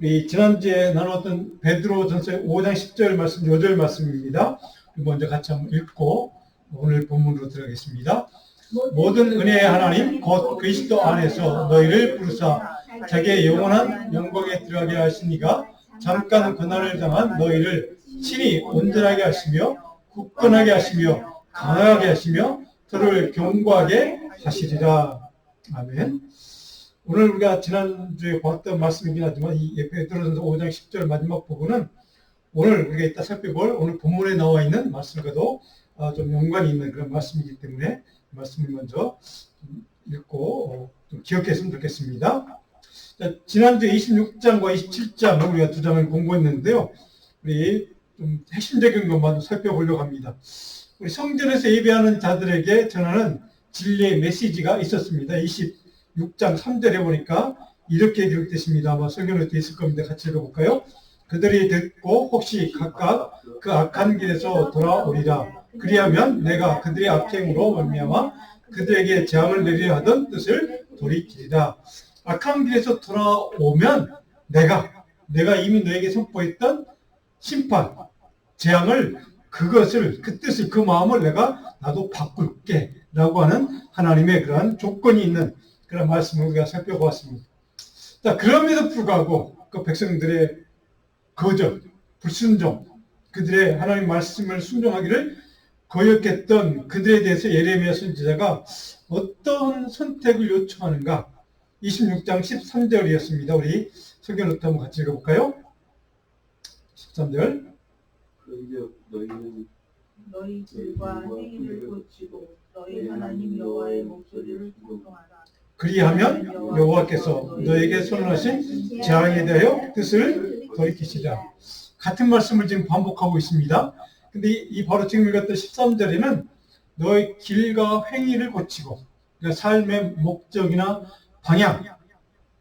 우리 지난주에 나눴던 베드로전서 5장 10절 말씀, 요절 말씀입니다. 먼저 같이 한번 읽고 오늘 본문으로 들어가겠습니다. 모든 은혜의 하나님 곧 그리스도 안에서 너희를 부르사 자기의 영원한 영광에 들어가게 하시니가 잠깐 고난을 당한 너희를 친히 온전하게 하시며 굳건하게 하시며 강하게 하시며 서로를 견고하게 하시리라. 아멘. 오늘 우리가 지난주에 봤던 말씀이긴 하지만 이 베드로전서 5장 10절 마지막 부분은 오늘 우리가 이따 살펴볼 오늘 본문에 나와 있는 말씀과도 좀 연관이 있는 그런 말씀이기 때문에 말씀을 먼저 읽고 좀 기억했으면 좋겠습니다. 자, 지난주에 26장과 27장 우리가 두 장을 공부했는데요. 우리 좀 핵심적인 것만 살펴보려고 합니다. 우리 성전에서 예배하는 자들에게 전하는 진리의 메시지가 있었습니다. 26장 3절에 보니까 이렇게 기록됐습니다. 아마 성경에 되어 있을 겁니다. 같이 읽어볼까요? 그들이 듣고 혹시 각각 그 악한 길에서 돌아오리라. 그리하면 내가 그들의 악행으로 말미암아 그들에게 재앙을 내리려 하던 뜻을 돌이키리라. 악한 길에서 돌아오면 내가 이미 너에게 선포했던 심판, 재앙을 그것을 그 뜻을 그 마음을 내가 나도 바꿀게 라고 하는 하나님의 그러한 조건이 있는 그런 말씀을 우리가 살펴보았습니다. 자, 그럼에도 불구하고 그 백성들의 거절, 불순종, 그들의 하나님 말씀을 순종하기를 거역했던 그들에 대해서 예레미야 선지자가 어떤 선택을 요청하는가? 26장 13절이었습니다. 우리 성경부터 한번 같이 읽어볼까요? 13절. 너희는 너희 질과 행위를 고치고 너희 하나님 여호와의 목소리를 순종하라. 그리하면 여호와께서 너에게 선언하신 재앙에 대하여 뜻을 돌이키시라. 같은 말씀을 지금 반복하고 있습니다. 근데 이 바로 지금 읽었던 13절에는 너의 길과 행위를 고치고, 그러니까 삶의 목적이나 방향,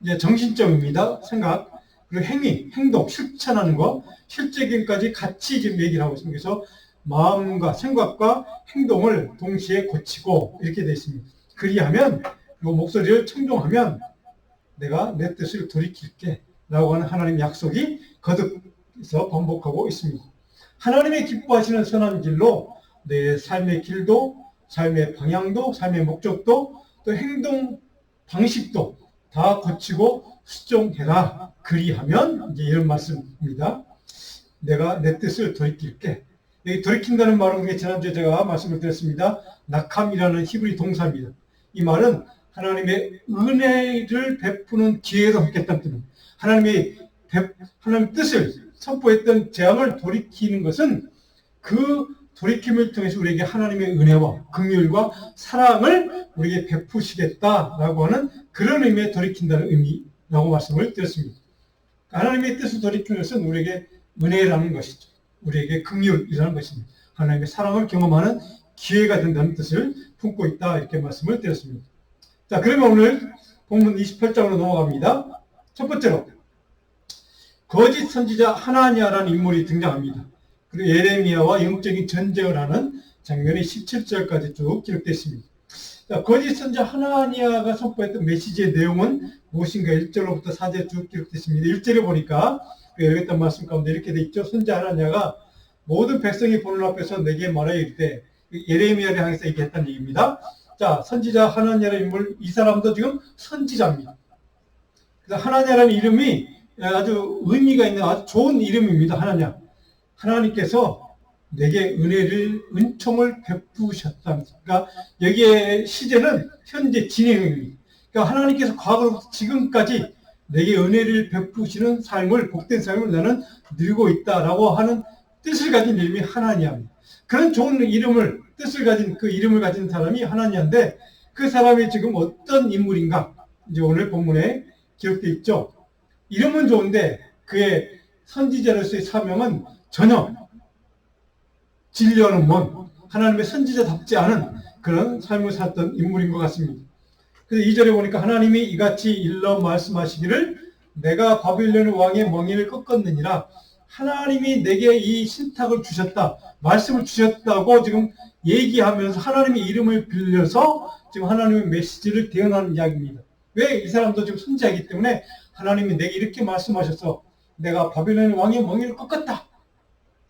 이제 정신적입니다. 생각, 그리고 행위, 행동, 실천하는 거, 실제기까지 같이 지금 얘기를 하고 있습니다. 그래서 마음과 생각과 행동을 동시에 고치고 이렇게 되어 있습니다. 그리하면, 그리고 목소리를 청종하면 내가 내 뜻을 돌이킬게 라고 하는 하나님의 약속이 거듭해서 반복하고 있습니다. 하나님의 기뻐하시는 선한 길로 내 삶의 길도, 삶의 방향도, 삶의 목적도, 또 행동 방식도 다 고치고 수정해라. 그리하면 이제 이런 말씀입니다. 내가 내 뜻을 돌이킬게. 여기 돌이킨다는 말은 지난주에 제가 말씀을 드렸습니다. 낙함이라는 히브리 동사입니다. 이 말은 하나님의 은혜를 베푸는 기회로 받겠다는 뜻입니다. 하나님의 뜻을 선포했던 재앙을 돌이키는 것은 그 돌이킴을 통해서 우리에게 하나님의 은혜와 긍휼과 사랑을 우리에게 베푸시겠다라고 하는 그런 의미에 돌이킨다는 의미라고 말씀을 드렸습니다. 하나님의 뜻을 돌이키는 것은 우리에게 은혜라는 것이죠. 우리에게 긍휼이라는 것입니다. 하나님의 사랑을 경험하는 기회가 된다는 뜻을 품고 있다 이렇게 말씀을 드렸습니다. 자, 그러면 오늘 본문 28장으로 넘어갑니다. 첫 번째로 거짓 선지자 하나니아라는 인물이 등장합니다. 그리고 예레미야와 영적인 전쟁을 하는 장면이 17절까지 쭉 기록되어 있습니다. 자, 거짓 선지자 하나니아가 선포했던 메시지의 내용은 무엇인가 1절로부터 4절 쭉 기록되어 있습니다. 1절에 보니까 여기 있던 말씀 가운데 이렇게 되어 있죠. 선지자 하나니아가 모든 백성이 보는 앞에서 내게 말하여 이르되, 예레미야를 향해서 얘기했다는 얘기입니다. 자, 선지자 하나니아라는 인물, 이 사람도 지금 선지자입니다. 그래서 하나니아라는 이름이 아주 의미가 있는 아주 좋은 이름입니다. 하나니아. 하나님께서 내게 은총을 베푸셨다. 그러니까 여기에 시제는 현재 진행입니다. 그러니까 하나님께서 과거로부터 지금까지 내게 은혜를 베푸시는 삶을, 복된 삶을 나는 누리고 있다라고 하는 뜻을 가진 이름이 하나니아입니다. 그런 좋은 이름을, 뜻을 가진 그 이름을 가진 사람이 하나니아인데 그 사람이 지금 어떤 인물인가? 이제 오늘 본문에 기록되어 있죠. 이름은 좋은데 그의 선지자로서의 사명은 전혀 진리와는 먼 하나님의 선지자답지 않은 그런 삶을 살던 인물인 것 같습니다. 그래서 2절에 보니까 하나님이 이같이 일러 말씀하시기를 내가 바빌론 왕의 멍에를 꺾었느니라. 하나님이 내게 이 신탁을 주셨다, 말씀을 주셨다고 지금 얘기하면서 하나님의 이름을 빌려서 지금 하나님의 메시지를 대언하는 이야기입니다. 왜? 이 사람도 지금 선지자이기 때문에 하나님이 내게 이렇게 말씀하셔서 내가 바벨론 왕의 멍에를 꺾었다.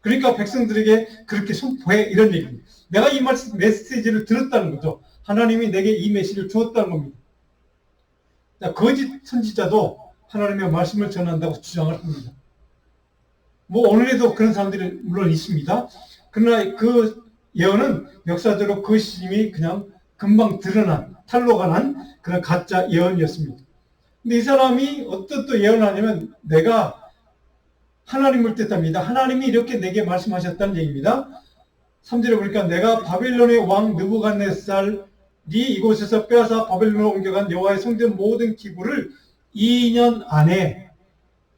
그러니까 백성들에게 그렇게 선포해, 이런 얘기입니다. 내가 이 메시지를 들었다는 거죠. 하나님이 내게 이 메시지를 주었다는 겁니다. 거짓 선지자도 하나님의 말씀을 전한다고 주장을 합니다. 뭐 오늘에도 그런 사람들이 물론 있습니다. 그러나 그 예언은 역사적으로 그 시점이 그냥 금방 드러난, 탄로가 난 그런 가짜 예언이었습니다. 근데 이 사람이 어떤 또 예언을 하냐면, 내가 하나님을 뜻합니다. 하나님이 이렇게 내게 말씀하셨다는 얘기입니다. 3절에 보니까 내가 바벨론의 왕 느부갓네살이 이곳에서 빼앗아 바벨론으로 옮겨간 여호와의 성전 모든 기구를 2년 안에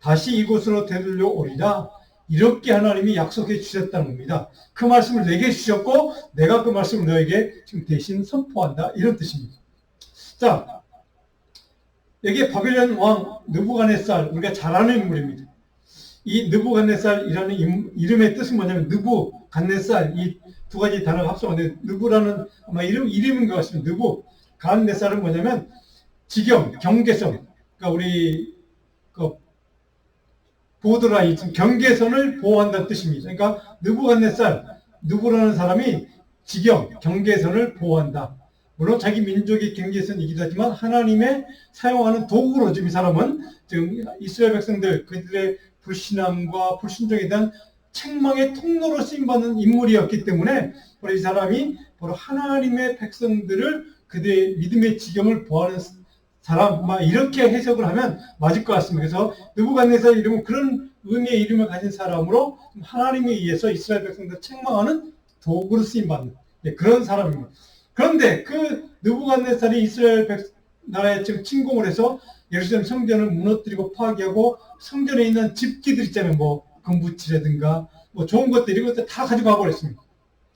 다시 이곳으로 되돌려 오리라. 이렇게 하나님이 약속해 주셨다는 겁니다. 그 말씀을 내게 주셨고 내가 그 말씀을 너에게 지금 대신 선포한다, 이런 뜻입니다. 자, 여기 바벨론 왕 느부갓네살, 우리가 잘 아는 인물입니다. 이 느부갓네살이라는 이름의 뜻은 뭐냐면, 느부갓네살, 이 두 가지 단어가 합성한데, 느부라는 아마 이름인 것 같습니다. 느부갓네살은 뭐냐면 지경, 경계선, 그러니까 우리 그 보드라인, 경계선을 보호한다는 뜻입니다. 그러니까 느부갓네살, 느부라는 사람이 지경, 경계선을 보호한다. 물론 자기 민족의 경계선이기도 하지만 하나님의 사용하는 도구로 지금 이 사람은 지금 이스라엘 백성들, 그들의 불신앙과 불순종에 대한 책망의 통로로 쓰임받는 인물이었기 때문에 바로 이 사람이 바로 하나님의 백성들을 그들의 믿음의 지경을 보호하는 사람, 이렇게 해석을 하면 맞을 것 같습니다. 그래서 느부갓네살 이름은 그런 의미의 이름을 가진 사람으로 하나님에 의해서 이스라엘 백성들을 책망하는 도구로 쓰임받는 그런 사람입니다. 그런데 그 느부갓네살이 이스라엘 나라에 지금 침공을 해서 예루살렘 성전을 무너뜨리고 파괴하고 성전에 있는 집기들 있잖아요. 뭐 금붙이라든가 뭐 좋은 것들, 이런 것들 다 가지고 가버렸습니다.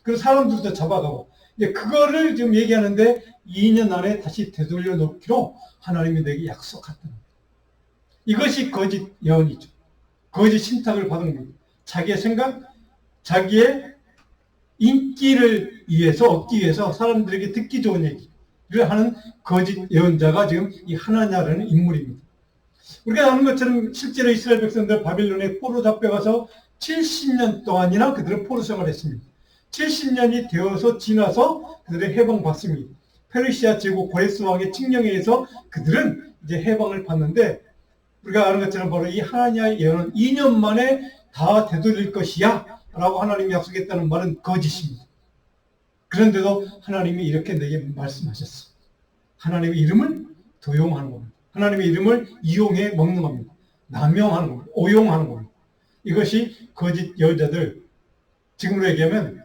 그리고 사람들도 잡아가고. 이제 그거를 지금 얘기하는데 2년 안에 다시 되돌려 놓기로 하나님이 내게 약속했다는 겁니다. 이것이 거짓 예언이죠. 거짓 신탁을 받은 겁니다. 자기의 생각, 자기의 인기를 위해서, 얻기 위해서 사람들에게 듣기 좋은 얘기를 하는 거짓 예언자가 지금 이 하나냐라는 인물입니다. 우리가 아는 것처럼 실제로 이스라엘 백성들 바빌론에 포로 잡혀가서 70년 동안이나 그들은 포로 생활을 했습니다. 70년이 되어서 지나서 그들은 해방받습니다. 페르시아 제국 고레스 왕의 칙령에 의해서 그들은 이제 해방을 받는데, 우리가 아는 것처럼 바로 이 하나냐의 예언은 2년 만에 다 되돌릴 것이야 라고 하나님이 약속했다는 말은 거짓입니다. 그런데도 하나님이 이렇게 내게 말씀하셨어. 하나님의 이름을 도용하는 겁니다. 하나님의 이름을 이용해 먹는 겁니다. 남용하는 겁니다. 오용하는 겁니다. 이것이 거짓 예언자들, 지금으로 얘기하면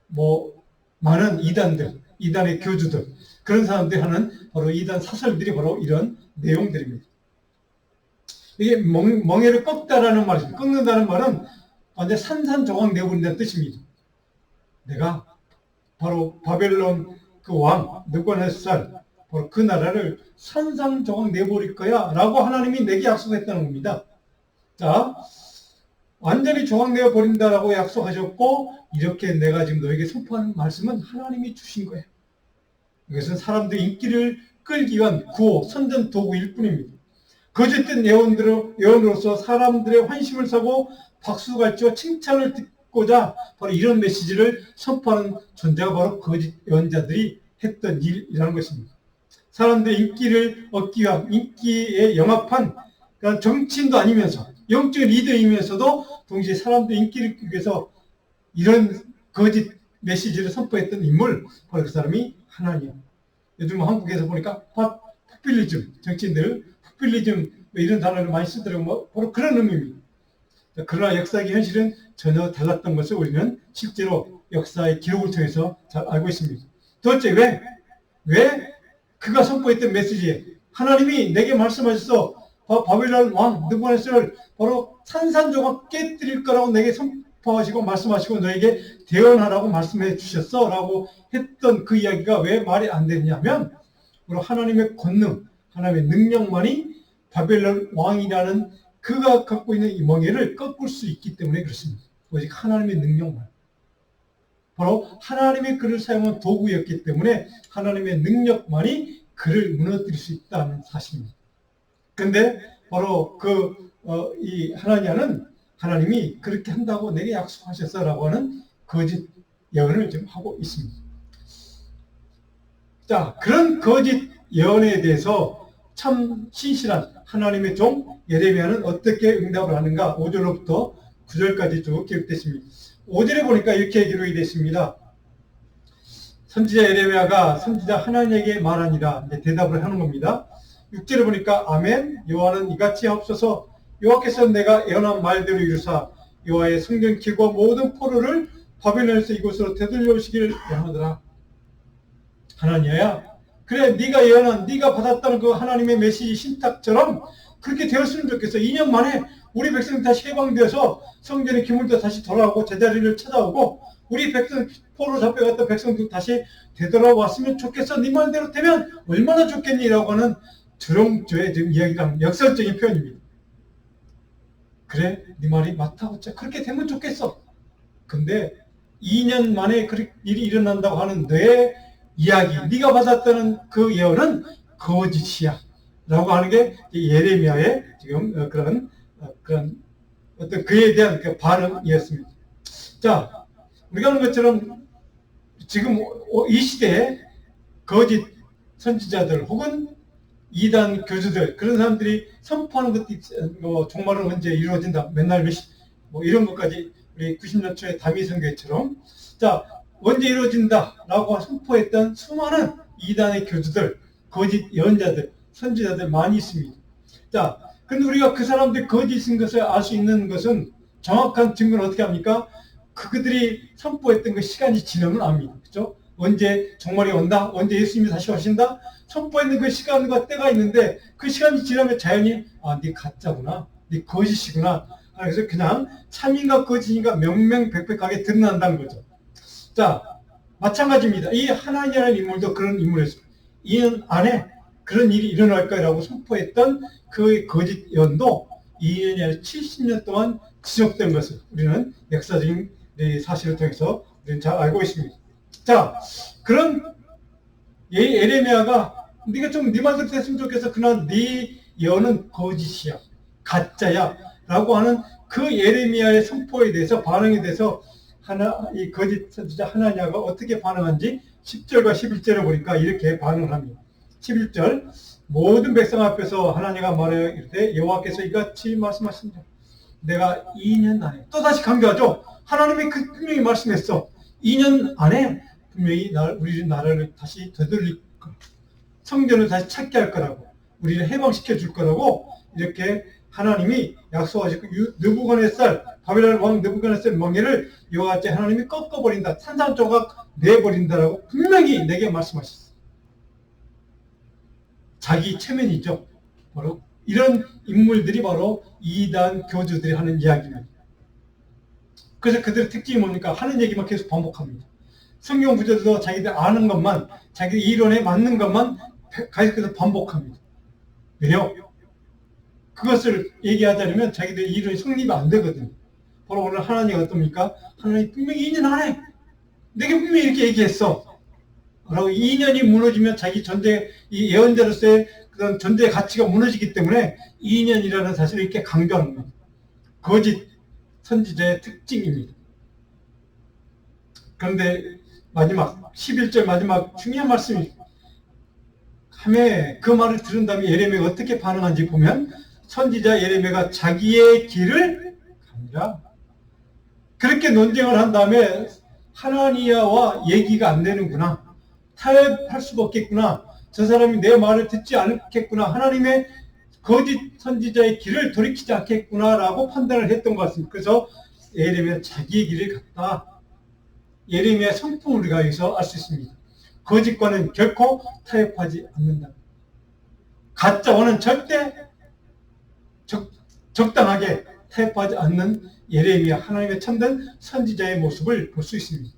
뭐 많은 이단들, 이단의 교주들, 그런 사람들이 하는 바로 이단 사설들이 바로 이런 내용들입니다. 이게 멍에를 꺾다라는 말입니다. 꺾는다는 말은 완전 산산조각 내버린다는 뜻입니다. 내가 바로 바벨론 그 왕 느부갓네살, 바로 그 나라를 산산조각 내버릴 거야 라고 하나님이 내게 약속했다는 겁니다. 자, 완전히 조각내어 버린다라고 약속하셨고, 이렇게 내가 지금 너에게 선포하는 말씀은 하나님이 주신 거예요. 이것은 사람들의 인기를 끌기 위한 구호, 선전 도구일 뿐입니다. 거짓된 예언으로서 사람들의 환심을 사고 박수갈채와 칭찬을 듣고자 바로 이런 메시지를 선포하는 존재가 바로 거짓 예언자들이 했던 일이라는 것입니다. 사람들의 인기를 얻기 위한, 인기에 영합한, 그러니까 정치인도 아니면서 영적인 리더이면서도 동시에 사람들의 인기를 끌기 위해서 이런 거짓 메시지를 선포했던 인물, 바로 그 사람이 하나님. 요즘 한국에서 보니까 포퓰리즘, 정치인들 포퓰리즘 이런 단어를 많이 쓰더라고요. 바로 그런 의미입니다. 그러나 역사의 현실은 전혀 달랐던 것을 우리는 실제로 역사의 기록을 통해서 잘 알고 있습니다. 도대체 왜 그가 선포했던 메시지에 하나님이 내게 말씀하셔서 바벨론 왕 느부갓네살을 바로 산산조각 깨뜨릴 거라고 내게 선포하시고 말씀하시고 너에게 대언하라고 말씀해 주셨어 라고 했던 그 이야기가 왜 말이 안 되냐면, 바로 하나님의 권능, 하나님의 능력만이 바벨론 왕이라는 그가 갖고 있는 이 멍에를 꺾을 수 있기 때문에 그렇습니다. 오직 하나님의 능력만, 바로 하나님의 그를 사용한 도구였기 때문에 하나님의 능력만이 그를 무너뜨릴 수 있다는 사실입니다. 그런데 바로 그 이 하나냐는 하나님이 그렇게 한다고 내게 약속하셨어라고 하는 거짓 예언을 지금 하고 있습니다. 자, 그런 거짓 예언에 대해서 참 신실한 하나님의 종 예레미야는 어떻게 응답을 하는가? 5절로부터 9절까지 쭉 기록됐습니다. 5절에 보니까 이렇게 기록이 됐습니다. 선지자 예레미야가 선지자 하나님에게 말하니라 대답을 하는 겁니다. 6절에 보니까 아멘 여호와는 이같이 하옵소서 여호와께서 내가 예언한 말대로 이루사 여호와의 성전 기구와 모든 포로를 바벨론에서 이곳으로 되돌려 오시기를 원하더라. 하나님이야 그래 네가 예언한 네가 받았다는 그 하나님의 메시지 신탁처럼 그렇게 되었으면 좋겠어. 2년 만에 우리 백성이 다시 해방되어서 성전의 기물도 다시 돌아오고 제자리를 찾아오고 우리 백성 포로 잡혀갔던 백성도 다시 되돌아왔으면 좋겠어. 네 말대로 되면 얼마나 좋겠니라고 하는 두렁조의 지금 이야기랑 역설적인 표현입니다. 그래 네 말이 맞다고 그렇게 되면 좋겠어. 근데 2년 만에 그렇게 일이 일어난다고 하는 내 이야기, 네가 받았다는 그 예언은 거짓이야 라고 하는 게 예레미야의 지금 그런 어떤 그에 대한 그 반응이었습니다. 자, 우리가 아는 것처럼 지금 이 시대에 거짓 선지자들 혹은 이단 교주들 그런 사람들이 선포하는 것도 종말은 언제 이루어진다 맨날 이런 것까지 우리 90년 초에 다미 선교회처럼 자 언제 이루어진다라고 선포했던 수많은 이단의 교주들 거짓 예언자들 선지자들 많이 있습니다. 자 근데 우리가 그 사람들 거짓인 것을 알 수 있는 것은 정확한 증거는 어떻게 합니까? 그들이 선포했던 그 시간이 지나면 압니다. 그렇죠? 언제 종말이 온다? 언제 예수님이 다시 오신다? 선포했는 그 시간과 때가 있는데 그 시간이 지나면 자연히 네 가짜구나. 네 거짓이구나. 그래서 그냥 참인가 거짓인가 명명백백하게 드러난다는 거죠. 자, 마찬가지입니다. 이 하나님이라는 인물도 그런 인물이었습니다. 2년 안에 그런 일이 일어날 거라고 선포했던 그 거짓 예언도 2년이 아니라 70년 동안 지속된 것을 우리는 역사적인 사실을 통해서 우리는 잘 알고 있습니다. 자, 그런 예레미야가 네가 좀 네 말대로 됐으면 좋겠어. 그러나 네 예언은 거짓이야. 가짜야. 라고 하는 그 예레미야의 선포에 대해서 반응에 대해서 이 거짓 선지자 하나냐가 어떻게 반응한지 10절과 11절을 보니까 이렇게 반응을 합니다. 11절 모든 백성 앞에서 하나냐가 말하여 이르되 여호와께서 이같이 말씀하신다. 내가 2년 안에 또다시 강조하죠. 하나님이 분명히 말씀했어. 2년 안에 분명히 우리 나라를 다시 되돌릴 거라고. 성전을 다시 찾게 할 거라고. 우리를 해방시켜 줄 거라고 이렇게 하나님이 약속하셨고 느부갓네살 바벨론 왕 느부갓네살 멍에를 여호와께 하나님이 꺾어버린다. 산산조각 내버린다라고 분명히 내게 말씀하셨어요. 자기 체면이죠. 바로 이런 인물들이 바로 이단 교주들이 하는 이야기입니다. 그래서 그들의 특징이 뭡니까? 하는 얘기만 계속 반복합니다. 성경 구절도 자기들 아는 것만 자기 이론에 맞는 것만 계속해서 반복합니다. 왜요? 그것을 얘기하자면 자기들 이론이 성립이 안 되거든요. 바로 오늘 하나님이 어떻습니까? 하나님 분명히 2년 안에 내게 분명히 이렇게 얘기했어. 그리고 2년이 무너지면 자기 이 예언자로서의 그런 존재의 가치가 무너지기 때문에 2년이라는 사실을 이렇게 강조하는 겁니다. 거짓 선지자의 특징입니다. 그런데 마지막 11절 마지막 중요한 말씀이 그 말을 들은 다음에 예레미야가 어떻게 반응한지 보면 선지자 예레미야가 자기의 길을 갑니다. 그렇게 논쟁을 한 다음에 하나니야와 얘기가 안 되는구나. 타협할 수가 없겠구나. 저 사람이 내 말을 듣지 않겠구나. 하나님의 거짓 선지자의 길을 돌이키지 않겠구나라고 판단을 했던 것 같습니다. 그래서 예레미야 자기의 길을 갔다. 예레미야 성품을 우리가 여기서 알 수 있습니다. 거짓과는 결코 타협하지 않는다. 가짜와는 절대 적당하게 타협하지 않는 예레미야 하나님의 참된 선지자의 모습을 볼 수 있습니다.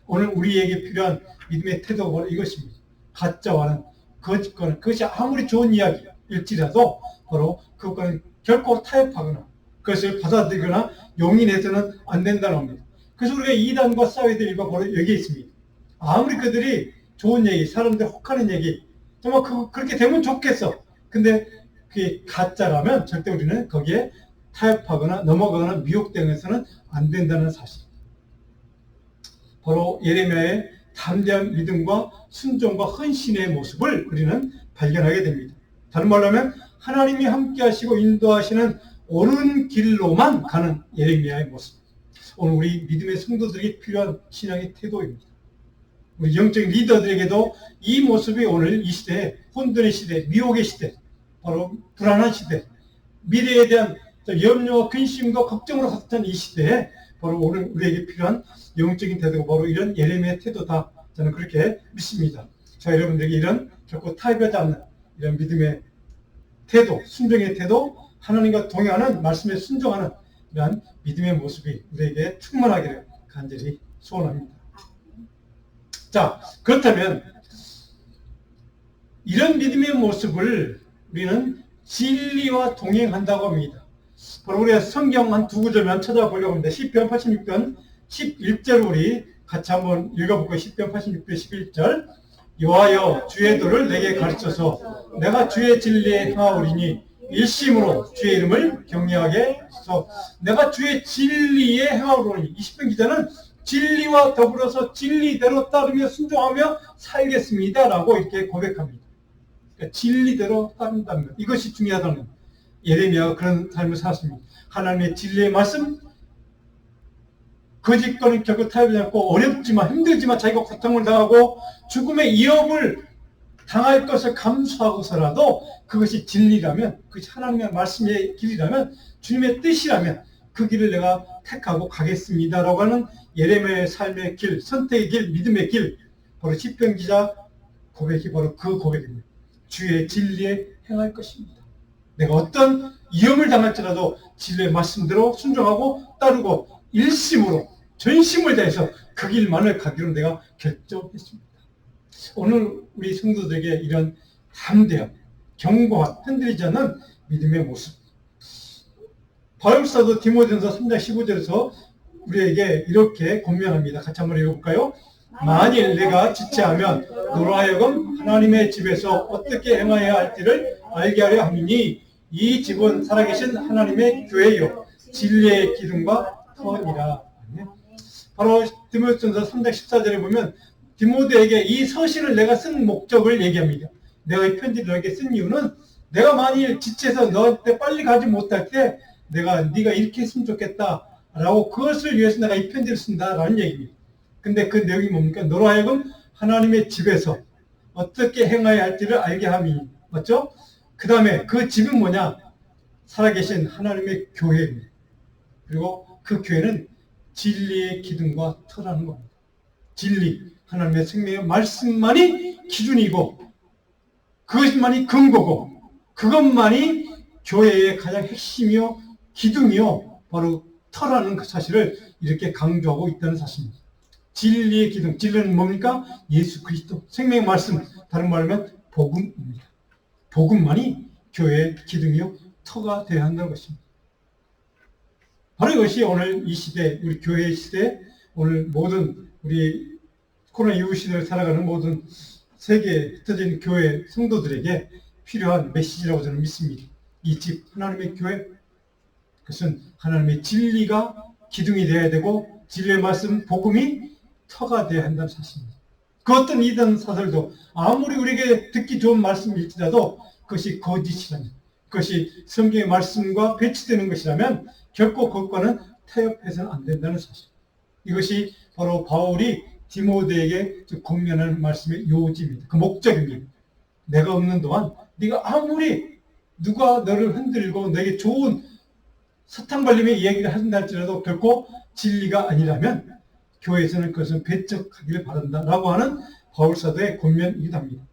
오늘 우리에게 필요한 믿음의 태도가 이것입니다. 가짜와는 거짓과는 그것이 아무리 좋은 이야기일지라도 바로 그것과는 결코 타협하거나 그것을 받아들이거나 용인해서는 안 된다는 겁니다. 그래서 우리가 이단과 싸워야 될 이유가 바로 여기에 있습니다. 아무리 그들이 좋은 얘기, 사람들 혹하는 얘기 정말 그렇게 되면 좋겠어. 근데 그게 가짜라면 절대 우리는 거기에 타협하거나 넘어가거나 미혹되어서는 안 된다는 사실. 바로 예레미야의 담대한 믿음과 순종과 헌신의 모습을 우리는 발견하게 됩니다. 다른 말로 하면 하나님이 함께 하시고 인도하시는 옳은 길로만 가는 예레미야의 모습. 오늘 우리 믿음의 성도들에게 필요한 신앙의 태도입니다. 우리 영적인 리더들에게도 이 모습이 오늘 이 시대에, 혼돈의 시대, 미혹의 시대, 바로 불안한 시대, 미래에 대한 염려와 근심과 걱정으로 가득한 이 시대에 바로 오늘 우리에게 필요한 영적인 태도가 바로 이런 예레미야의 태도다. 저는 그렇게 믿습니다. 자, 여러분들에게 이런 결코 타협하지 않는 이런 믿음의 태도, 순종의 태도, 하나님과 동행하는 말씀에 순종하는 이러한 믿음의 모습이 우리에게 충만하기를 간절히 소원합니다. 자, 그렇다면 이런 믿음의 모습을 우리는 진리와 동행한다고 합니다. 바로 우리가 성경 한 두 구절만 찾아보려고 합니다. 시편 86편 11절 우리 같이 한번 읽어볼까요? 시편 86편 11절. 여호와여 주의 도를 내게 가르쳐서 내가 주의 진리에 행하오리니 일심으로 주의 이름을 경외하게 하소서. 내가 주의 진리에 행하오리니. 이 시편 기자는 진리와 더불어서 진리대로 따르며 순종하며 살겠습니다 라고 이렇게 고백합니다. 그러니까 진리대로 따른다는 것, 이것이 중요하다는 것. 예레미야가 그런 삶을 살았습니다. 하나님의 진리의 말씀, 거짓과는 결코 타협하지 않고 어렵지만 힘들지만 자기가 고통을 당하고 죽음의 위협을 당할 것을 감수하고서라도 그것이 진리라면, 그것이 하나님의 말씀의 길이라면, 주님의 뜻이라면 그 길을 내가 택하고 가겠습니다라고 하는 예레미야의 삶의 길, 선택의 길, 믿음의 길, 바로 시편 기자 고백이 바로 그 고백입니다. 주의 진리에 행할 것입니다. 내가 어떤 위험을 당할지라도 진리의 말씀대로 순종하고 따르고 일심으로 전심을 다해서 그 길만을 가기로 내가 결정했습니다. 오늘 우리 성도들에게 이런 담대함, 견고한, 흔들리지 않는 믿음의 모습. 바울사도 디모데전서 3장 15절에서 우리에게 이렇게 권면합니다. 같이 한번 읽어볼까요? 만일 내가 지체하면 너로 하여금 하나님의 집에서 어떻게 행하여야 할지를 알게 하려 함이니 이 집은 살아계신 하나님의 교회요 진리의 기둥과 터니라. 바로 디모데전서 3장 14절에 보면 디모데에게 이 서신을 내가 쓴 목적을 얘기합니다. 내가 이 편지를 너에게 쓴 이유는 내가 만일 지체해서 너한테 빨리 가지 못할 때 네가 이렇게 했으면 좋겠다라고 그것을 위해서 내가 이 편지를 쓴다라는 얘기입니다. 근데 그 내용이 뭡니까? 너로 하여금 하나님의 집에서 어떻게 행해야 할지를 알게 함이, 맞죠? 그 다음에 그 집은 뭐냐? 살아계신 하나님의 교회입니다. 그리고 그 교회는 진리의 기둥과 터라는 겁니다. 진리, 하나님의 생명의 말씀만이 기준이고 그것만이 근거고 그것만이 교회의 가장 핵심이요 기둥이요 바로 터라는 그 사실을 이렇게 강조하고 있다는 사실입니다. 진리의 기둥, 진리는 뭡니까? 예수 그리스도, 생명의 말씀, 다른 말로 하면 복음입니다. 복음만이 교회의 기둥이요 터가 되어야 한다는 것입니다. 바로 이것이 오늘 이 시대, 우리 교회의 시대, 오늘 모든 우리 코로나 이후 시대를 살아가는 모든 세계에 흩어진 교회 성도들에게 필요한 메시지라고 저는 믿습니다. 이 집, 하나님의 교회, 그것은 하나님의 진리가 기둥이 되어야 되고 진리의 말씀, 복음이 터가 되어야 한다는 사실입니다. 그 어떤 이단 사설도 아무리 우리에게 듣기 좋은 말씀일지라도 그것이 거짓이라면, 그것이 성경의 말씀과 배치되는 것이라면 결코 그것과는 타협해서는 안 된다는 사실. 이것이 바로 바울이 디모데에게 권면하는 말씀의 요지입니다. 그 목적입니다. 내가 없는 동안 네가 아무리 누가 너를 흔들고 내게 좋은 사탕발림의 이야기를 하신다 할지라도 결코 진리가 아니라면 교회에서는 그것은 배척하기를 바란다라고 하는 바울사도의 권면이기도 합니다.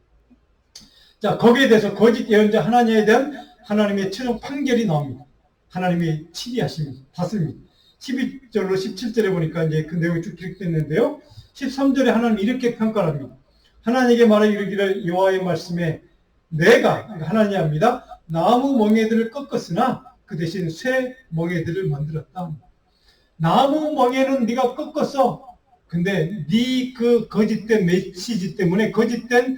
자, 거기에 대해서 거짓 예언자 하나냐에 대한 하나님의 최종 판결이 나옵니다. 하나님이 치리하십니다. 다스립니다. 12절로 17절에 보니까 이제 그 내용이 쭉 기록됐는데요. 13절에 하나님 이렇게 평가합니다. 하나님에게 말하 이르기를 여호와의 말씀에 내가, 하나님입니다. 나무 멍에들을 꺾었으나 그 대신 새 멍에들을 만들었다. 나무 멍에는 네가 꺾었어. 근데 네 그 거짓된 메시지 때문에, 거짓된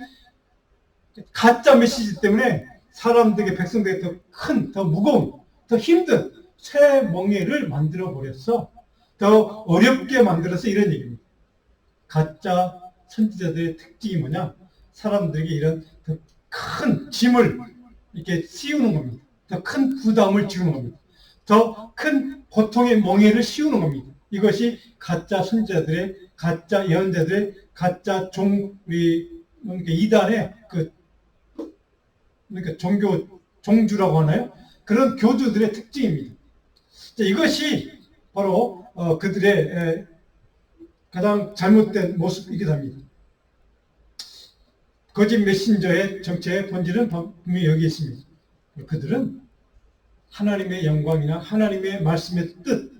가짜 메시지 때문에 사람들에게 백성들에게 더 큰, 더 무거운, 더 힘든 새 멍에를 만들어 버렸어. 더 어렵게 만들어서 이런 얘기입니다. 가짜 선지자들의 특징이 뭐냐? 사람들에게 이런 더 큰 짐을 이렇게 씌우는 겁니다. 더 큰 부담을 지우는 겁니다. 더 큰 고통의 멍에를 씌우는 겁니다. 이것이 가짜 선지자들의, 가짜 예언자들의, 가짜 우리 이단의 그러니까 종주라고 하나요? 그런 교주들의 특징입니다. 이것이 바로 그들의 가장 잘못된 모습이기도 합니다. 거짓 메신저의 정체의 본질은 분명히 여기 있습니다. 그들은 하나님의 영광이나 하나님의 말씀의 뜻,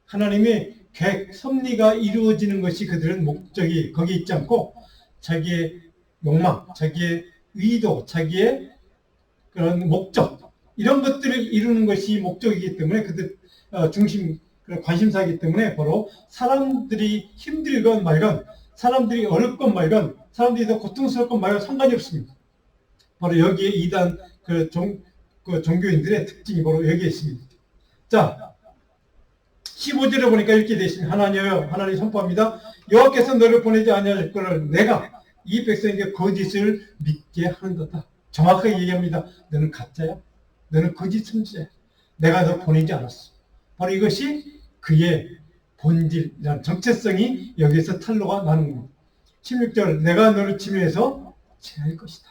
하나님의 계획, 섭리가 이루어지는 것이 그들은 목적이 거기 있지 않고 자기의 욕망, 자기의 의도, 자기의 그런 목적, 이런 것들을 이루는 것이 목적이기 때문에 그들 중심, 관심사이기 때문에 바로 사람들이 힘들건 말건, 사람들이 어렵건 말건, 사람들이 더 고통스럽건 말건 상관이 없습니다. 바로 여기에 이단 종교인들의 특징이 바로 여기에 있습니다. 자, 15절에 보니까 이렇게 되어 있습니다. 하나님이여, 하나님 선포합니다. 여호와께서 너를 보내지 아니할 것을 내가 이 백성에게 거짓을 믿게 하는도다. 정확하게 얘기합니다. 너는 가짜야. 너는 거짓 선지자야. 내가 너 보내지 않았어. 바로 이것이 그의 본질이란 정체성이 여기에서 탄로가 나는 겁니다. 16절, 내가 너를 침해해서 제할 것이다.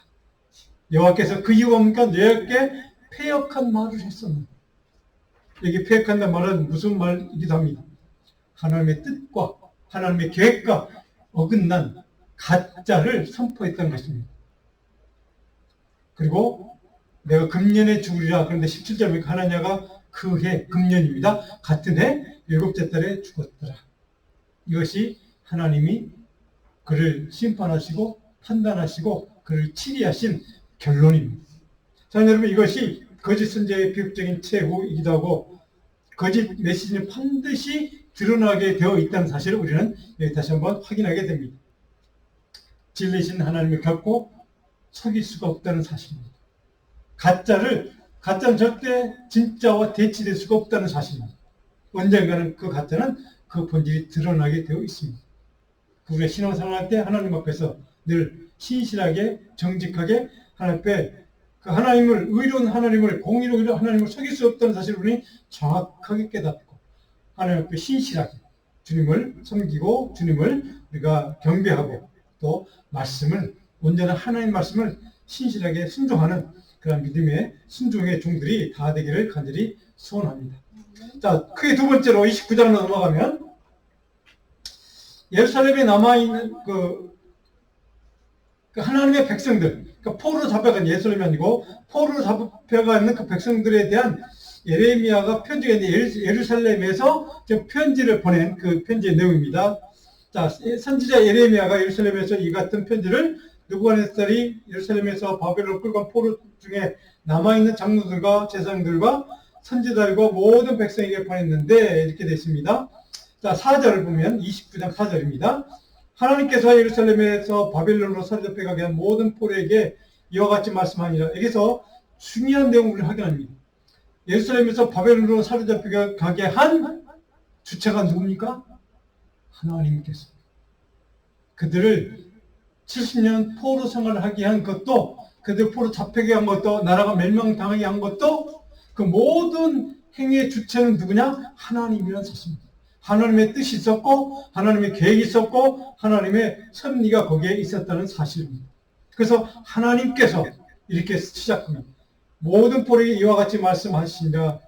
여호와께서 그 이유가 뭡니까? 너에게 패역한 말을 했었는데, 여기 패역한다는 말은 무슨 말이기도 합니다. 하나님의 뜻과 하나님의 계획과 어긋난 가짜를 선포했다는 것입니다. 그리고 내가 금년에 죽으리라. 그런데 17절 보니까 하나냐가 그 해, 금년입니다. 같은 해 7째 달에 죽었더라. 이것이 하나님이 그를 심판하시고 판단하시고 그를 치리하신 결론입니다. 자, 여러분, 이것이 거짓 선지자의 비극적인 최후이기도 하고 거짓 메시지는 반드시 드러나게 되어 있다는 사실을 우리는 여기 다시 한번 확인하게 됩니다. 진리신 하나님을 결코 속일 수가 없다는 사실입니다. 가짜는 절대 진짜와 대치될 수가 없다는 사실입니다. 언젠가는 그 가짜는 그 본질이 드러나게 되어 있습니다. 우리가 신앙생활할 때 하나님 앞에서 늘 신실하게 정직하게 하나님 앞에 그 하나님을, 의로운 하나님을, 공의로운 하나님을 속일 수 없다는 사실을 우리는 정확하게 깨닫고 하나님 앞에 신실하게 주님을 섬기고 주님을 우리가 경배하고 또 말씀을, 온전한 하나님 말씀을 신실하게 순종하는 그런 믿음의 순종의 종들이 다 되기를 간절히 소원합니다. 자, 크게 두 번째로 29장으로 넘어가면 예루살렘에 남아있는 그 하나님의 백성들, 그러니까 포로로 잡혀간 예루살렘이 아니고 포로로 잡혀가 있는 그 백성들에 대한 예레미야가 편지가 있는데 예루살렘에서 편지를 보낸 그 편지의 내용입니다. 자, 선지자 예레미야가 예루살렘에서 이 같은 편지를 느부갓네살이 예루살렘에서 바벨론 끌고 간 포로 중에 남아있는 장로들과 제사장들과 선지자들과 모든 백성에게 보냈는데 이렇게 되어 있습니다. 자, 4절을 보면 29장 4절입니다. 하나님께서 예루살렘에서 바벨론으로 사로잡혀 가게 한 모든 포로에게 이와 같이 말씀하니라. 여기서 중요한 내용을 확인합니다. 예루살렘에서 바벨론으로 사로잡혀 가게 한 주체가 누굽니까? 하나님께서. 그들을 70년 포로 생활을 하게 한 것도, 그들 포로 잡히게 한 것도, 나라가 멸망당하게 한 것도, 그 모든 행위의 주체는 누구냐? 하나님이라는 사실입니다. 하나님의 뜻이 있었고 하나님의 계획이 있었고 하나님의 섭리가 거기에 있었다는 사실입니다. 그래서 하나님께서 이렇게 시작합니다. 모든 포로에게 이와 같이 말씀하시니라.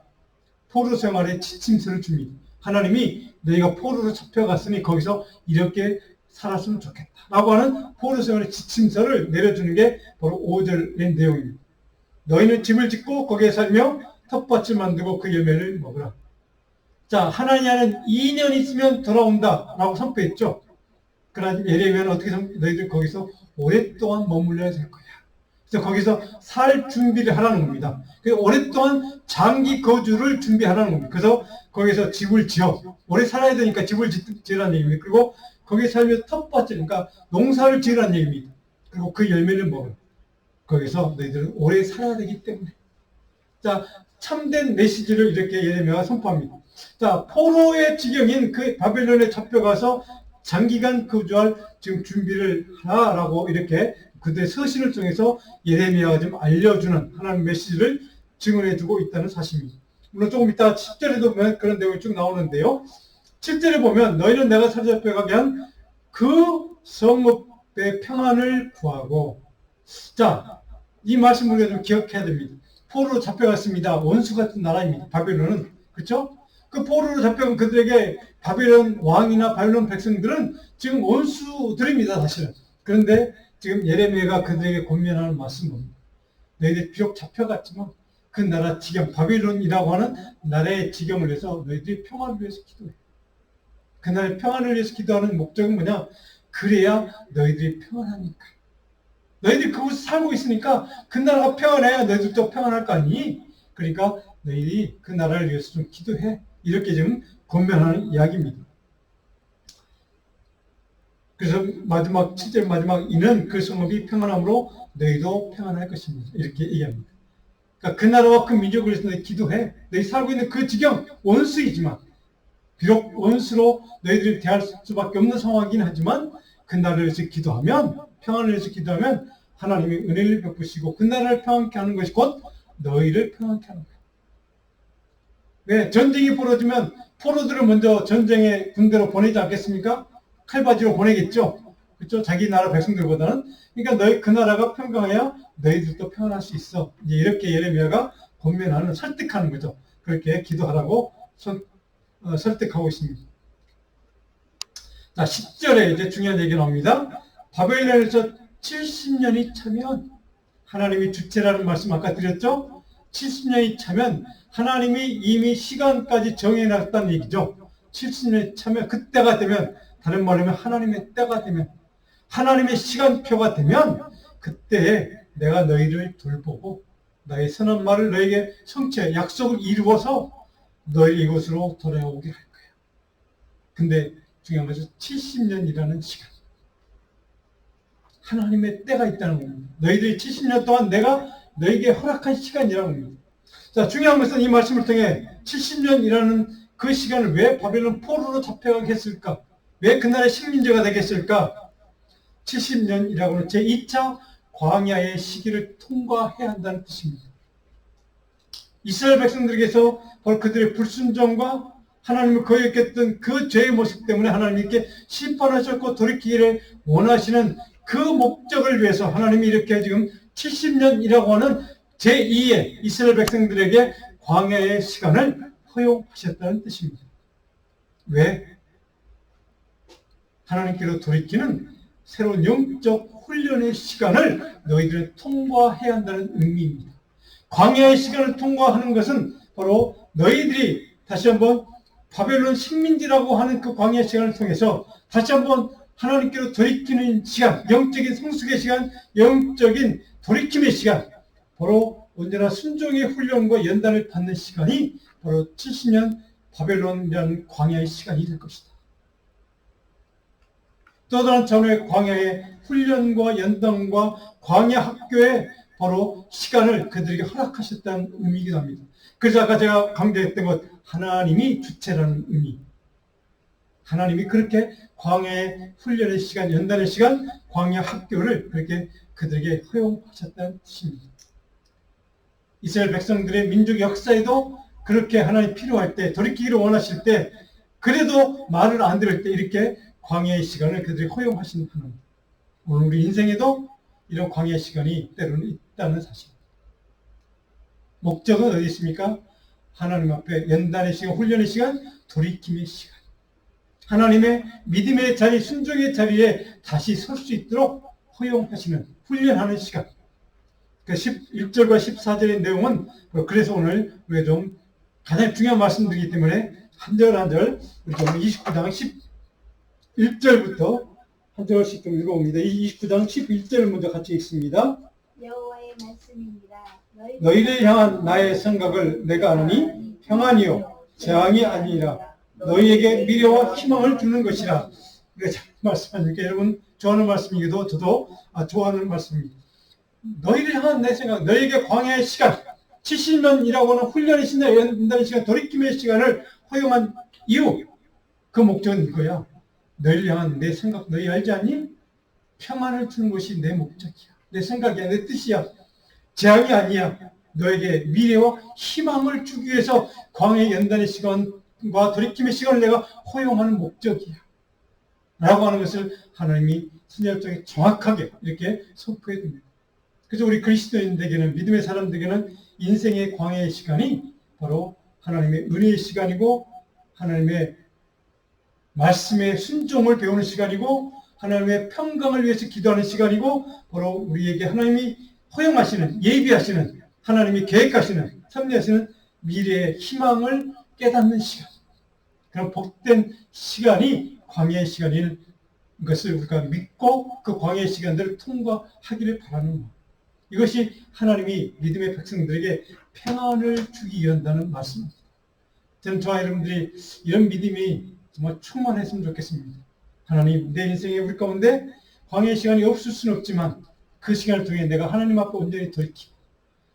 포로 생활에 지침서를 줍니다. 하나님이 너희가 포로로 잡혀갔으니 거기서 이렇게 살았으면 좋겠다 라고 하는 포로 생활의 지침서를 내려주는 게 바로 5절의 내용입니다. 너희는 집을 짓고 거기에 살며 텃밭을 만들고 그 열매를 먹으라. 자, 하나님은 2년 있으면 돌아온다 라고 선포했죠. 그러나 예레미야는 어떻게 너희들 거기서 오랫동안 머물러야 될 거야. 그래서 거기서 살 준비를 하라는 겁니다. 그래서 오랫동안 장기 거주를 준비하라는 겁니다. 그래서 거기서 집을 지어, 오래 살아야 되니까 집을 지으라는 얘기입니다. 그리고 거기에 살며 텃밭을, 그러니까 농사를 지으라는 얘기입니다. 그리고 그 열매를 먹으라. 거기서 너희들은 오래 살아야 되기 때문에. 자, 참된 메시지를 이렇게 예레미야가 선포합니다. 자, 포로의 지경인 그 바벨론에 잡혀가서 장기간 거주할 지금 준비를 하라라고 이렇게 그들의 서신을 통해서 예레미야가 좀 알려주는 하나님 메시지를 증언해주고 있다는 사실입니다. 물론 조금 이따 10절에도 보면 그런 내용이 쭉 나오는데요. 7절에 보면 너희는 내가 사로잡혀가게 한 그 성읍의 평안을 구하고, 자, 이 말씀을 우리가 좀 기억해야 됩니다. 포로로 잡혀갔습니다. 원수 같은 나라입니다. 바벨론은. 그렇죠? 그 포로로 잡혀간 그들에게 바벨론 왕이나 바벨론 백성들은 지금 원수들입니다. 사실은. 그런데 지금 예레미야가 그들에게 권면하는 말씀은 너희들 비록 잡혀갔지만 그 나라 지경, 바벨론이라고 하는 나라의 지경을 위해서 너희들이 평안을 위해서 기도해. 그 나라의 평안을 위해서 기도하는 목적은 뭐냐? 그래야 너희들이 평안하니까. 너희들이 그곳에 살고 있으니까 그 나라가 평안해야 너희들도 평안할 거 아니니? 그러니까 너희들이 그 나라를 위해서 좀 기도해. 이렇게 지금 권면하는 이야기입니다. 그래서 마지막 7절 마지막 이는 그 성읍이 평안함으로 너희도 평안할 것입니다. 이렇게 얘기합니다. 그러니까 그 나라와 그 민족을 위해서 너희 기도해. 너희 살고 있는 그 지경 원수이지만 비록 원수로 너희들이 대할 수밖에 없는 상황이긴 하지만 그 나라를 위해서 기도하면 평안을 위해서 기도하면 하나님이 은혜를 베푸시고 그 나라를 평안케 하는 것이 곧 너희를 평안케 하는 거예요. 왜? 전쟁이 벌어지면 포로들을 먼저 전쟁의 군대로 보내지 않겠습니까? 칼바지로 보내겠죠. 그렇죠? 자기 나라 백성들보다는. 그러니까 너희 그 나라가 평강해야 너희들도 평안할 수 있어. 이제 이렇게 예레미야가 권면하는 설득하는 거죠. 그렇게 기도하라고 설득하고 있습니다. 자, 10절에 이제 중요한 얘기 나옵니다. 바벨론에서 70년이 차면 하나님이 주체라는 말씀 아까 드렸죠? 70년이 차면 하나님이 이미 시간까지 정해놨다는 얘기죠. 70년이 차면 그때가 되면 다른 말로 하면 하나님의 때가 되면 하나님의 시간표가 되면 그때에 내가 너희를 돌보고 나의 선한 말을 너에게 성취해 약속을 이루어서 너희 이곳으로 돌아오게 할 거야. 근데 중요한 것은 70년이라는 시간. 하나님의 때가 있다는 겁니다. 너희들이 70년 동안 내가 너에게 허락한 시간이라는 겁니다. 자, 중요한 것은 이 말씀을 통해 70년이라는 그 시간을 왜 바벨론 포로로 잡혀가게 했을까? 왜 그날의 식민지가 되겠을까? 70년이라고는 제2차 광야의 시기를 통과해야 한다는 뜻입니다. 이스라엘 백성들에게서 바로 그들의 불순종과 하나님을 거역했던 그 죄의 모습 때문에 하나님께 심판하셨고 돌이키기를 원하시는 그 목적을 위해서 하나님이 이렇게 지금 70년이라고 하는 제2의 이스라엘 백성들에게 광야의 시간을 허용하셨다는 뜻입니다. 왜? 하나님께로 돌이키는 새로운 영적 훈련의 시간을 너희들은 통과해야 한다는 의미입니다. 광야의 시간을 통과하는 것은 바로 너희들이 다시 한번 바벨론 식민지라고 하는 그 광야의 시간을 통해서 다시 한번 하나님께로 돌이키는 시간, 영적인 성숙의 시간, 영적인 돌이킴의 시간, 바로 언제나 순종의 훈련과 연단을 받는 시간이 바로 70년 바벨론이라는 광야의 시간이 될 것이다. 또 다른 차원의 광야의 훈련과 연단과 광야 학교의 바로 시간을 그들에게 허락하셨다는 의미이기도 합니다. 그래서 아까 제가 강조했던 것, 하나님이 주체라는 의미. 하나님이 그렇게 광야의 훈련의 시간, 연단의 시간, 광야 학교를 그렇게 그들에게 허용하셨다는 뜻입니다. 이스라엘 백성들의 민족 역사에도 그렇게 하나님 필요할 때, 돌이키기를 원하실 때, 그래도 말을 안 들을 때 이렇게 광야의 시간을 그들이 허용하시는 하나님. 오늘 우리 인생에도 이런 광야의 시간이 때로는 있다는 사실. 목적은 어디 있습니까? 하나님 앞에 연단의 시간, 훈련의 시간, 돌이킴의 시간. 하나님의 믿음의 자리, 순종의 자리에 다시 설 수 있도록 허용하시는, 훈련하는 시간. 그 11절과 14절의 내용은 그래서 오늘 우리가 좀 가장 중요한 말씀드리기 때문에 한 절 한 절 우리 좀 29장 11절부터 한 절씩 좀 읽어봅니다. 이 29장 11절을 먼저 같이 읽습니다. 여호와의 말씀입니다. 너희를 향한 나의 생각을 내가 아노니 평안이요 재앙이 아니라 너희에게 미래와 희망을 주는 것이라. 말씀하니까 여러분 좋아하는 말씀이기도 저도 좋아하는 말씀입니다. 너희를 향한 내 생각, 너희에게 광야의 시간, 70년이라고 하는 훈련의 시간, 연단의 시간, 돌이킴의 시간을 허용한 이유, 그 목적은 이거야. 너희를 향한 내 생각, 너희 알지 않니? 평안을 주는 것이 내 목적이야. 내 생각이야, 내 뜻이야. 재앙이 아니야. 너에게 미래와 희망을 주기 위해서 광야의 연단의 시간과 돌이킴의 시간을 내가 허용하는 목적이야. 라고 하는 것을 하나님이 신약성에 정확하게 이렇게 선포해 줍니다. 그래서 우리 그리스도인들에게는, 믿음의 사람들에게는 인생의 광야의 시간이 바로 하나님의 은혜의 시간이고, 하나님의 말씀의 순종을 배우는 시간이고, 하나님의 평강을 위해서 기도하는 시간이고, 바로 우리에게 하나님이 허용하시는, 예비하시는, 하나님이 계획하시는, 섭리하시는 미래의 희망을 깨닫는 시간. 그런 복된 시간이 광야의 시간인 것을 우리가 믿고 그 광야의 시간들을 통과하기를 바라는 것. 이것이 하나님이 믿음의 백성들에게 평안을 주기 위한다는 말씀입니다. 저는 저와 여러분들이 이런 믿음이 정말 충만했으면 좋겠습니다. 하나님, 내 인생에 우리 가운데 광야의 시간이 없을 수는 없지만 그 시간을 통해 내가 하나님 앞에 온전히 돌이키고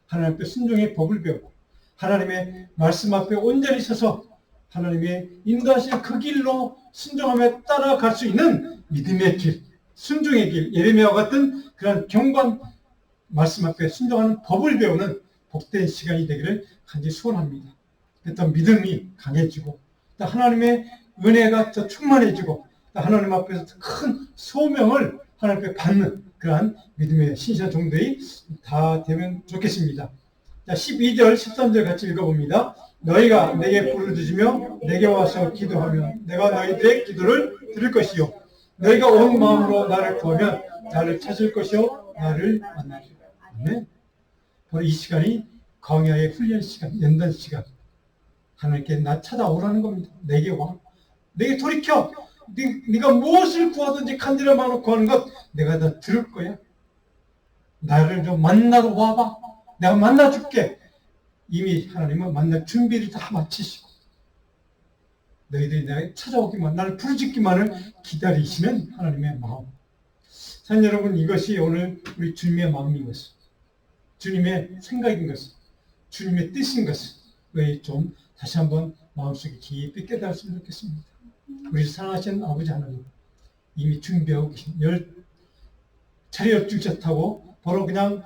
하나님 앞에 순종의 법을 배우고 하나님의 말씀 앞에 온전히 서서 하나님의 인도하시는 그 길로 순종하며 따라갈 수 있는 믿음의 길, 순종의 길, 예레미야와 같은 그런 경관 말씀 앞에 순종하는 법을 배우는 복된 시간이 되기를 간절히 소원합니다. 또 믿음이 강해지고 또 하나님의 은혜가 더 충만해지고 또 하나님 앞에서 큰 소명을 하나님 앞에 받는 그러한 믿음의 신실한 종들이 다 되면 좋겠습니다. 자, 12절, 13절 같이 읽어봅니다. 너희가 내게 부르짖으며 내게 와서 기도하면 내가 너희들의 기도를 들을 것이요 너희가 온 마음으로 나를 구하면 나를 찾을 것이요 나를 만나리라. 아멘. 바로 이 시간이 광야의 훈련 시간, 연단 시간. 하나님께 나 찾아오라는 겁니다. 내게 와. 내게 돌이켜. 네가 무엇을 구하든지 간절한 마음으로 구하는 것 내가 다 들을 거야. 나를 좀 만나러 와봐. 내가 만나줄게. 이미 하나님은 만날 준비를 다 마치시고 너희들이 나에게 찾아오기만, 나를 부르짖기만을 기다리시는 하나님의 마음. 사랑 여러분, 이것이 오늘 우리 주님의 마음인 것을, 주님의 생각인 것을, 주님의 뜻인 것을 우리 좀 다시 한번 마음속에 깊이 깨달았으면 좋겠습니다. 우리 사랑하시는 아버지 하나님, 이미 준비하고 계신 차례 주셨다고 바로 그냥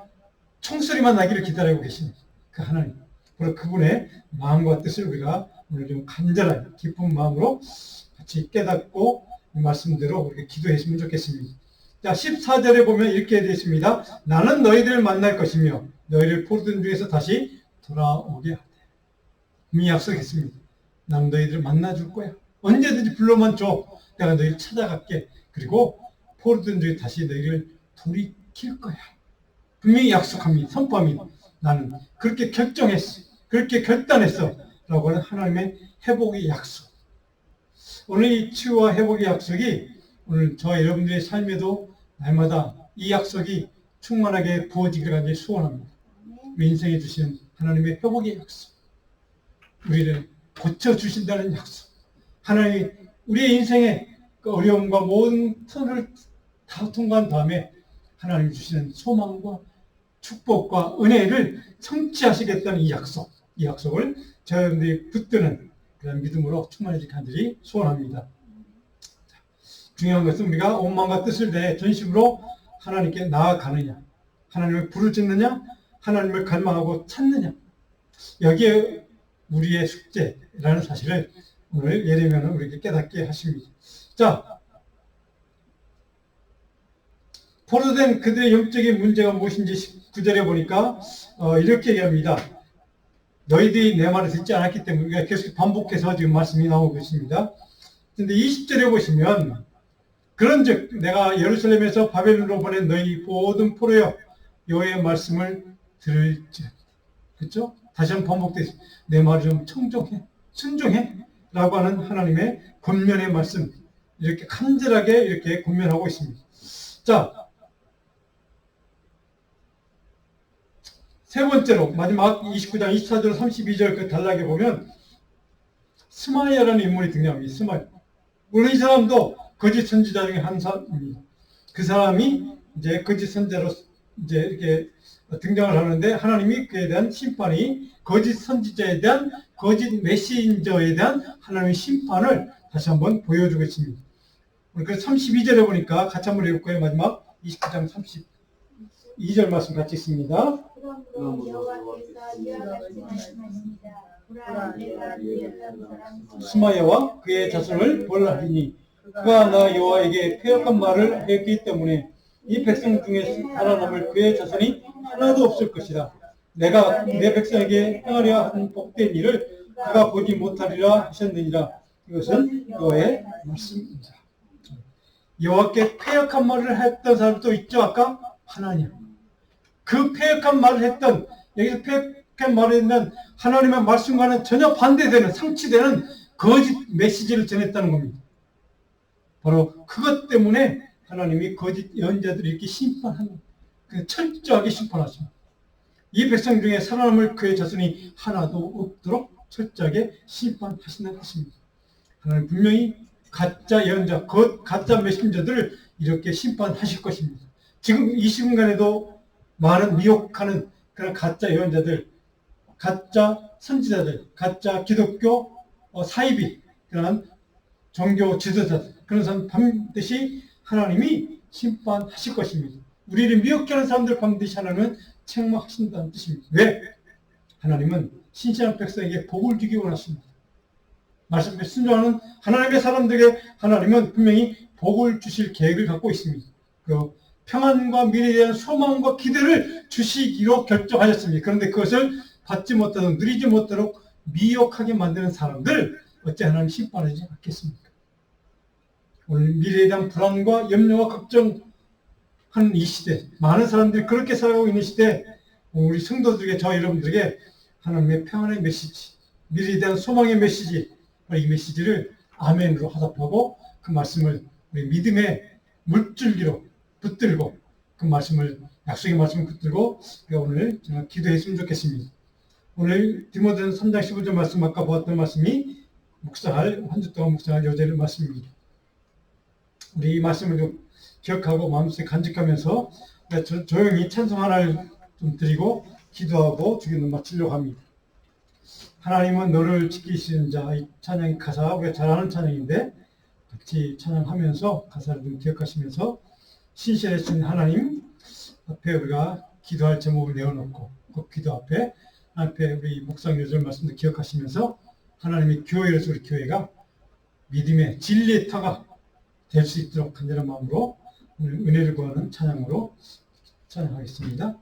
총소리만 나기를 기다리고 계신 그 하나님, 바로 그분의 마음과 뜻을 우리가 오늘 좀 간절한 기쁜 마음으로 같이 깨닫고 이 말씀대로 우리가 기도했으면 좋겠습니다. 자, 14절에 보면 이렇게 되어 있습니다. 나는 너희들을 만날 것이며 너희를 포로된 중에서 다시 돌아오게 하되. 이미 약속했습니다. 나는 너희들을 만나줄 거야. 언제든지 불러만 줘. 내가 너희를 찾아갈게. 그리고 포로된 중에 다시 너희를 돌이킬 거야. 분명히 약속합니다. 선포합니다. 나는 그렇게 결정했어. 그렇게 결단했어. 라고 하는 하나님의 회복의 약속. 오늘 이 치유와 회복의 약속이 오늘 저와 여러분들의 삶에도 날마다 이 약속이 충만하게 부어지기를 간절히 소원합니다. 우리 인생에 주시는 하나님의 회복의 약속. 우리를 고쳐주신다는 약속. 하나님이 우리의 인생의 그 어려움과 모든 터를 다 통과한 다음에 하나님이 주시는 소망과 축복과 은혜를 성취하시겠다는 이 약속. 이 약속을 저희들이 붙드는 그런 믿음으로 충만해질 간절히 소원합니다. 중요한 것은 우리가 온 마음과 뜻을 다해 전심으로 하나님께 나아가느냐, 하나님을 부르짖느냐, 하나님을 갈망하고 찾느냐. 여기에 우리의 숙제라는 사실을 오늘 예레미야는 우리에게 깨닫게 하십니다. 자, 포로된 그들의 영적인 문제가 무엇인지 9절에 보니까 이렇게 얘기합니다. 너희들이 내 말을 듣지 않았기 때문에 우리가 계속 반복해서 지금 말씀이 나오고 있습니다. 그런데 20절에 보시면 그런즉 내가 예루살렘에서 바벨론으로 보낸 너희 모든 포로여 여호와의 말씀을 들을지어다. 그렇죠? 다시 한번 반복되겠습니다. 내 말을 좀 청종해, 순종해 라고 하는 하나님의 권면의 말씀, 이렇게 간절하게 이렇게 권면하고 있습니다. 자, 세 번째로 마지막 29장 24절 32절 그 단락에 보면 스마야라는 인물이 등장합니다. 스마야. 물론 이 사람도 거짓 선지자 중에 한 사람입니다. 그 사람이 이제 거짓 선지자로 이제 이렇게 등장을 하는데 하나님이 그에 대한 심판이 거짓 선지자에 대한 거짓 메신저에 대한 하나님의 심판을 다시 한번 보여주고 있습니다. 그래서 32절에 보니까 같이 한번 읽을까요? 마지막 29장 32절 말씀 같이 있습니다. 그러므로 여호와께서 이와 같이 말씀하십니다. 보라, 내가 그의 사람 스마야와 그의 자손을 벌하리니 그가 나 여호와에게 패역한 말을 했기 때문에 이 백성 중에 살아남을 그의 자손이 하나도 없을 것이다. 내가 내 백성에게 행하려 한 복된 일을 그가 보지 못하리라 하셨느니라. 이것은 여호와의 말씀입니다. 여호와께 패역한 말을 했던 사람도 있죠. 아까 하나님. 그 패역한 말을 했던, 여기서 패역한 말을 했는 하나님의 말씀과는 전혀 반대되는, 상치되는 거짓 메시지를 전했다는 겁니다. 바로 그것 때문에 하나님이 거짓 예언자들을 이렇게 심판하는, 철저하게 심판하십니다. 이 백성 중에 살아남을 그의 자손이 하나도 없도록 철저하게 심판하신다는 것입니다. 하나님 분명히 가짜 예언자, 가짜 메신저들을 이렇게 심판하실 것입니다. 지금 이 시간에도 많은 미혹하는 그런 가짜 예언자들, 가짜 선지자들, 가짜 기독교 사이비, 그런 종교 지도자들, 그런 사람 반드시 하나님이 심판하실 것입니다. 우리를 미혹하는 사람들 반드시 하나님은 책망하신다는 뜻입니다. 왜? 하나님은 신실한 백성에게 복을 주기 원하십니다. 말씀에 순종하는 하나님의 사람들에게 하나님은 분명히 복을 주실 계획을 갖고 있습니다. 그 평안과 미래에 대한 소망과 기대를 주시기로 결정하셨습니다. 그런데 그것을 받지 못하도록, 누리지 못하도록 미혹하게 만드는 사람들 어째 하나님 심판하지 않겠습니까? 오늘 미래에 대한 불안과 염려와 걱정하는 이 시대, 많은 사람들이 그렇게 살아가고 있는 시대, 우리 성도들에게, 저 여러분들에게 하나님의 평안의 메시지, 미래에 대한 소망의 메시지, 이 메시지를 아멘으로 화답하고 그 말씀을 우리 믿음의 물줄기로 붙들고 그 말씀을, 약속의 말씀을 붙들고 오늘 제가 기도했으면 좋겠습니다. 오늘 디모데전서 3장 15절 말씀, 아까 보았던 말씀이 묵상할, 한 주 동안 묵상할 요제의 말씀입니다. 우리 이 말씀을 좀 기억하고 마음속에 간직하면서 조용히 찬송 하나를 좀 드리고 기도하고 주기도 마치려고 합니다. 하나님은 너를 지키시는 자, 이 찬양의 가사, 우리가 잘 아는 찬양인데 같이 찬양하면서 가사를 좀 기억하시면서 신실하신 하나님 앞에 우리가 기도할 제목을 내어놓고 그 기도 앞에 우리 묵상 요절 말씀도 기억하시면서 하나님의 교회로서 우리 교회가 믿음의 진리의 터가 될 수 있도록 간절한 마음으로 오늘 은혜를 구하는 찬양으로 찬양하겠습니다.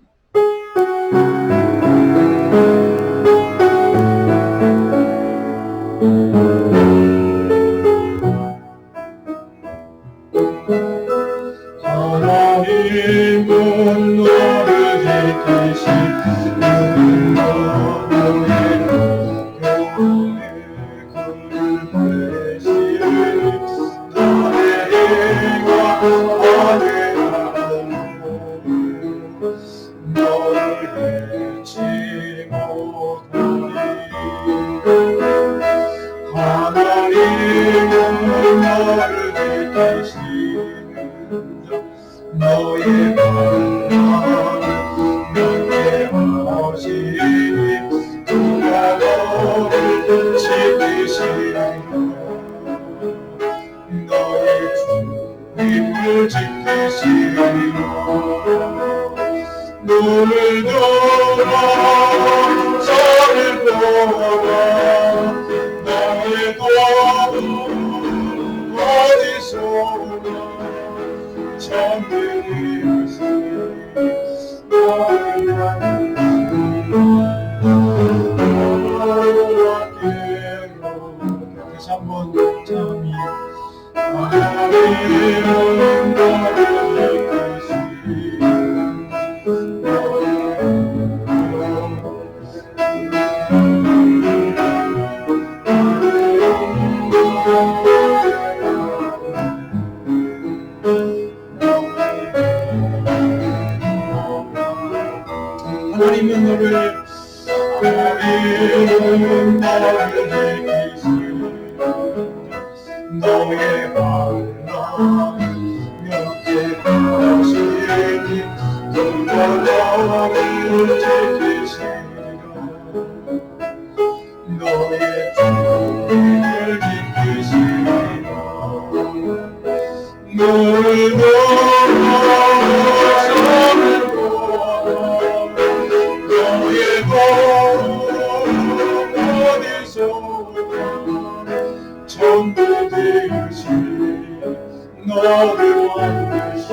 하나님은 너를 지키시는 너의 교회 그를 너의 만남을 명예하시니 누가 너를 지키시리라. 너의 주님을 지키시리라. 눈을 들어 저를 보라. 너의 도움 어디서나 천들이 너를 다시 한번 참이 하나님은 너를 지키시는 하나님은 너를 지키시는 너의 만남 명예하시니 전도 되듯이 너를 만드시